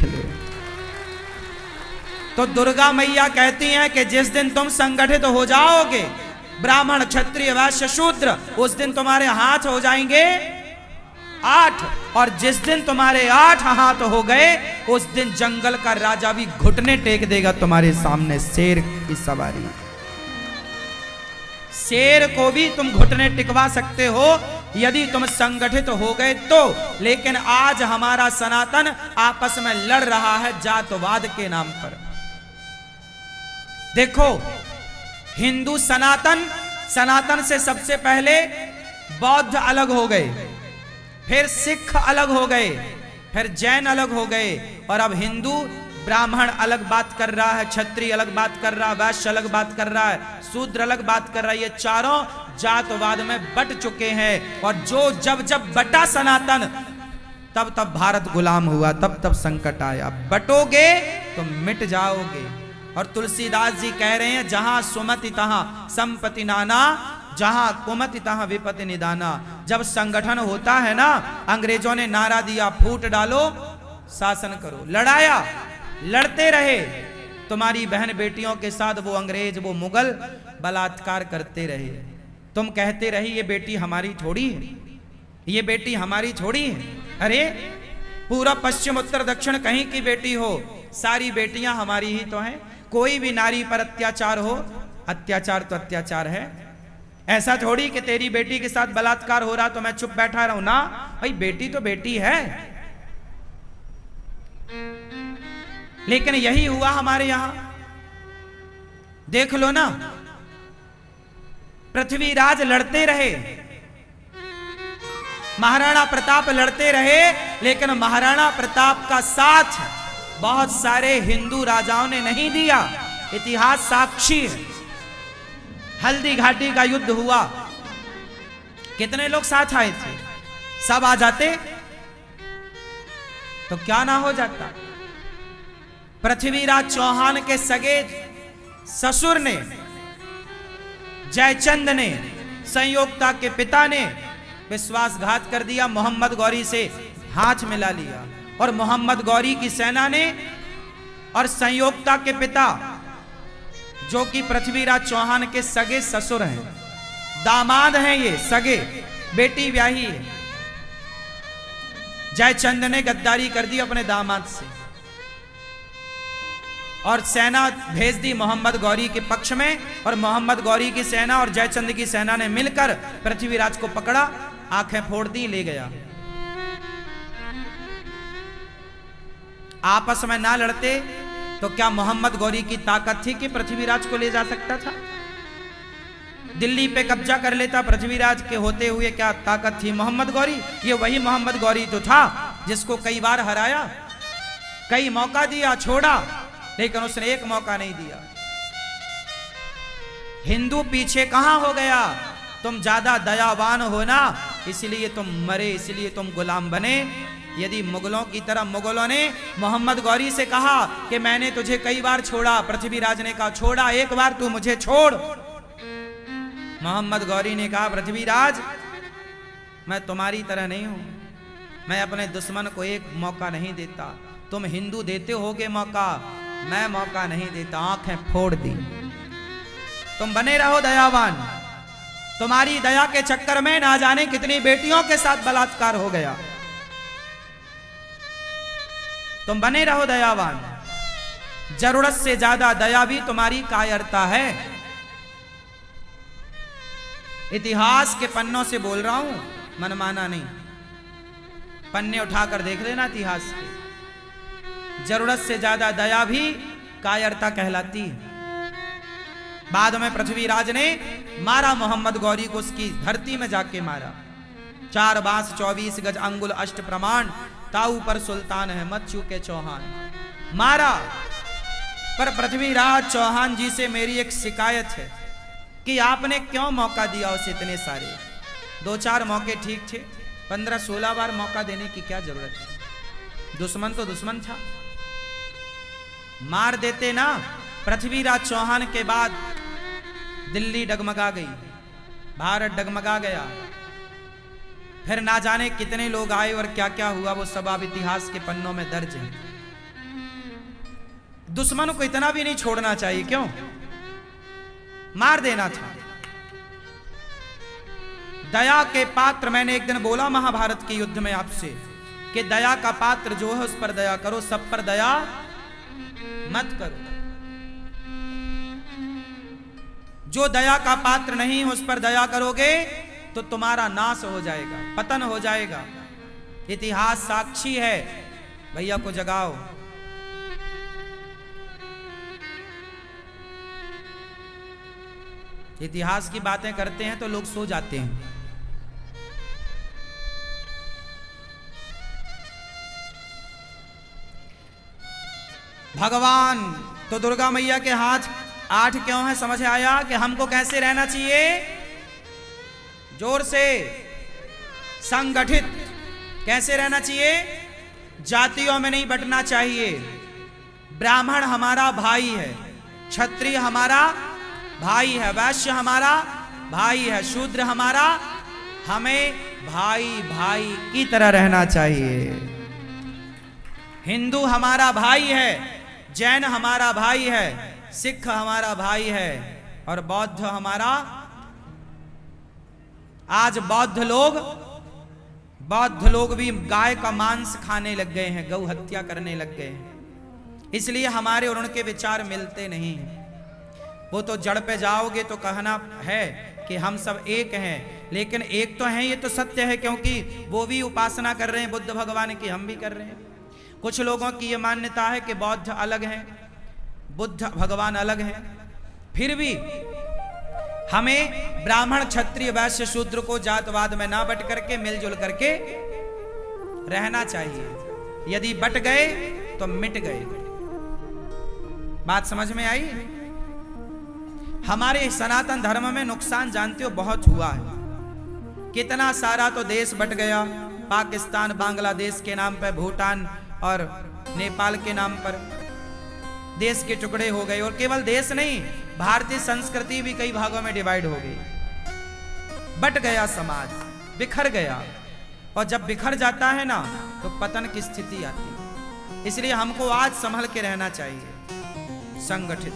ले। तो दुर्गा मैया कहती हैं कि जिस दिन तुम संगठित हो जाओगे, ब्राह्मण क्षत्रिय वैश्य शूद्र, उस दिन तुम्हारे हाथ हो जाएंगे 8, और जिस दिन तुम्हारे 8 हाथ हो गए, उस दिन जंगल का राजा भी घुटने टेक देगा तुम्हारे सामने। शेर की सवारी, शेर को भी तुम घुटने टिकवा सकते हो यदि तुम संगठित हो गए तो। लेकिन आज हमारा सनातन आपस में लड़ रहा है जातवाद के नाम पर। देखो, हिंदू सनातन से सबसे पहले बौद्ध अलग हो गए, फिर सिख अलग हो गए, फिर जैन अलग हो गए, और अब हिंदू ब्राह्मण अलग बात कर रहा है, क्षत्रिय अलग बात कर रहा है, वैश्य अलग बात कर रहा है, शूद्र अलग बात कर रहा है। ये चारों जातवाद में बट चुके हैं। और जब बटा सनातन, तब भारत गुलाम हुआ, तब संकट आया। बटोगे तो मिट जाओगे। और तुलसीदास जी कह रहे हैं, जहां सुमति तहां संपत्ति नाना, जहां कुमति तहां विपत्ति निदाना। जब संगठन होता है ना, अंग्रेजों ने नारा दिया, फूट डालो शासन करो। लड़ाया, लड़ते रहे। तुम्हारी बहन बेटियों के साथ वो अंग्रेज, वो मुगल बलात्कार करते रहे। तुम कहते रही ये बेटी हमारी थोड़ी है, ये बेटी हमारी थोड़ी है। अरे पूरा पश्चिम उत्तर दक्षिण कहीं की बेटी हो, सारी बेटियां हमारी ही तो हैं। कोई भी नारी पर अत्याचार हो, अत्याचार तो अत्याचार है। ऐसा थोड़ी कि तेरी बेटी के साथ बलात्कार हो रहा तो मैं चुप बैठा रहूं ना। भाई बेटी तो बेटी है। लेकिन यही हुआ हमारे यहां, देख लो ना। पृथ्वीराज लड़ते रहे, महाराणा प्रताप लड़ते रहे, लेकिन महाराणा प्रताप का साथ बहुत सारे हिंदू राजाओं ने नहीं दिया। इतिहास साक्षी है। हल्दी घाटी का युद्ध हुआ, कितने लोग साथ आए थे? सब आ जाते तो क्या ना हो जाता। पृथ्वीराज चौहान के सगे ससुर ने, जयचंद ने, संयोगता के पिता ने विश्वासघात कर दिया, मोहम्मद गौरी से हाथ मिला लिया। और मोहम्मद गौरी की सेना ने और संयोगता के पिता, जो कि पृथ्वीराज चौहान के सगे ससुर हैं, दामाद हैं, ये सगे, बेटी ब्याही है। जयचंद ने गद्दारी कर दी अपने दामाद से और सेना भेज दी मोहम्मद गौरी के पक्ष में। और मोहम्मद गौरी की सेना और जयचंद की सेना ने मिलकर पृथ्वीराज को पकड़ा, आंखें फोड़ दी, ले गया। आपस में ना लड़ते तो क्या मोहम्मद गौरी की ताकत थी कि पृथ्वीराज को ले जा सकता था? दिल्ली पे कब्जा कर लेता पृथ्वीराज के होते हुए, क्या ताकत थी मोहम्मद गौरी? ये वही मोहम्मद गौरी तो था जिसको कई बार हराया, कई मौका दिया, छोड़ा, लेकिन उसने एक मौका नहीं दिया। हिंदू पीछे कहां हो गया? तुम ज्यादा दयावान हो ना, इसलिए तुम मरे, इसलिए तुम गुलाम बने। यदि मुगलों की तरह, मुगलों ने मोहम्मद गौरी से कहा कि मैंने तुझे कई बार छोड़ा, पृथ्वीराज ने कहा छोड़ा, एक बार तू मुझे छोड़। मोहम्मद गौरी ने कहा पृथ्वीराज, मैं तुम्हारी तरह नहीं हूं, मैं अपने दुश्मन को एक मौका नहीं देता। तुम हिंदू देते होगे मौका, मैं मौका नहीं देता। आंखें फोड़ दी। तुम बने रहो दयावान। तुम्हारी दया के चक्कर में ना जाने कितनी बेटियों के साथ बलात्कार हो गया। तुम बने रहो दयावान। जरूरत से ज्यादा दया भी तुम्हारी कायरता है। इतिहास के पन्नों से बोल रहा हूं, मनमाना नहीं। पन्ने उठाकर देख लेना इतिहास के। जरूरत से ज्यादा दया भी कायरता कहलाती है। बाद में पृथ्वीराज ने मारा मोहम्मद गौरी को, उसकी धरती में जाके मारा। 4 बांस 24 गज अंगुल अष्ट प्रमाण, ताऊ पर सुल्तान है मत चूके चौहान। मारा। पर पृथ्वीराज चौहान जी से मेरी एक शिकायत है कि आपने क्यों मौका दिया उसे? इतने सारे 2-4 मौके ठीक थे, 15-16 बार मौका देने की क्या जरूरत थी? दुश्मन तो दुश्मन था, मार देते ना। पृथ्वीराज चौहान के बाद दिल्ली डगमगा गई, भारत डगमगा गया। फिर ना जाने कितने लोग आए और क्या क्या हुआ, वो सब अब इतिहास के पन्नों में दर्ज है। दुश्मन को इतना भी नहीं छोड़ना चाहिए, क्यों? मार देना था। दया के पात्र, मैंने एक दिन बोला महाभारत के युद्ध में आपसे कि दया का पात्र जो है उस पर दया करो, सब पर दया मत करो। जो दया का पात्र नहीं है उस पर दया करोगे तो तुम्हारा नाश हो जाएगा, पतन हो जाएगा। इतिहास साक्षी है। भैया को जगाओ। इतिहास की बातें करते हैं तो लोग सो जाते हैं। भगवान तो दुर्गा मैया के हाथ 8 क्यों है? समझ आया कि हमको कैसे रहना चाहिए? जोर से, संगठित। कैसे रहना चाहिए? जातियों में नहीं बंटना चाहिए। ब्राह्मण हमारा भाई है, क्षत्रिय हमारा भाई है, वैश्य हमारा भाई है, शूद्र हमारा, हमें भाई भाई की तरह रहना चाहिए। हिंदू हमारा भाई है, जैन हमारा भाई है, सिख हमारा भाई है और बौद्ध हमारा। आज बौद्ध लोग भी गाय का मांस खाने लग गए हैं, गौ हत्या करने लग गए हैं। इसलिए हमारे और उनके विचार मिलते नहीं हैं। वो तो जड़ पे जाओगे तो कहना है कि हम सब एक हैं, लेकिन एक तो हैं, ये तो सत्य है, क्योंकि वो भी उपासना कर रहे हैं बुद्ध भगवान की, हम भी कर रहे हैं। कुछ लोगों की ये मान्यता है कि बौद्ध अलग हैं, बुद्ध भगवान अलग हैं। फिर भी हमें ब्राह्मण क्षत्रिय वैश्य शूद्र को जातवाद में ना बट करके मिलजुल करके रहना चाहिए। यदि बट गए तो मिट गए। बात समझ में आई? हमारे सनातन धर्म में नुकसान जानते हो बहुत हुआ है। कितना सारा तो देश बट गया, पाकिस्तान बांग्लादेश के नाम पर, भूटान और नेपाल के नाम पर देश के टुकड़े हो गए। और केवल देश नहीं, भारतीय संस्कृति भी कई भागों में डिवाइड हो गई। बट गया समाज, बिखर गया। और जब बिखर जाता है ना तो पतन की स्थिति आती है। इसलिए हमको आज संभल के रहना चाहिए, संगठित।